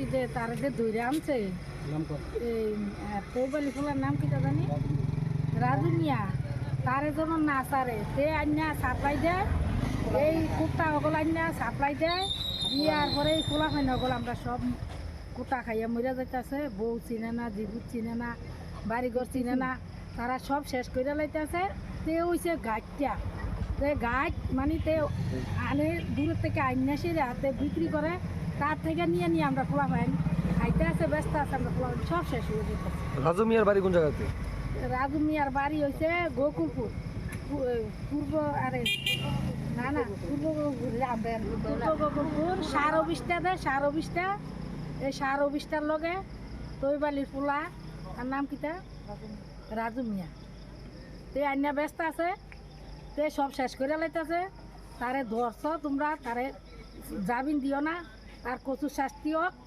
কইছি যে তার যে ধরে আনছে এই পৌবালি ফুলার নাম কি জানি রাজু মিয়া তারে যেমন না সারে তে আন্যা সাপ্লাই দেয় এই কুত্তা ওগুলো আন্যা সাপ্লাই দেয় দিয়ার পরে এই খোলা হয় না ওগুলো আমরা সব কুটা খাইয়া মরিয়া যাইতেছে বউ চিনে না জিবুত চিনে না বাড়িঘর চিনে না তারা সব শেষ করে লাইতেছে তে হইছে গাছটা তে গাছ মানে তে আনে দূরের থেকে আইনা সেরে হাতে বিক্রি করে তার থেকে নিয়ে নিয়ে আমরা খোলা হয় খাইতে আছে ব্যস্ত আছে আমরা খোলা সব শেষ হয়ে যেতেছে। রাজু মিয়ার বাড়ি কোন জায়গাতে? রাজু মিয়ার বাড়ি হয়েছে গোকুলপুর পূর্ব আরে না না পূর্ব গোকুলপুর সার অফিসটা দেয় সার অফিসটা এই সার অফিসটার লগে তৈবালির পোলা তার নাম কিটা রাজু মিয়া তে আন্যা ব্যস্ত আছে তে সব শেষ করে লাইতেছে তারে ধরছ তোমরা তারে জামিন দিও না তার কচুর শাস্তি হোক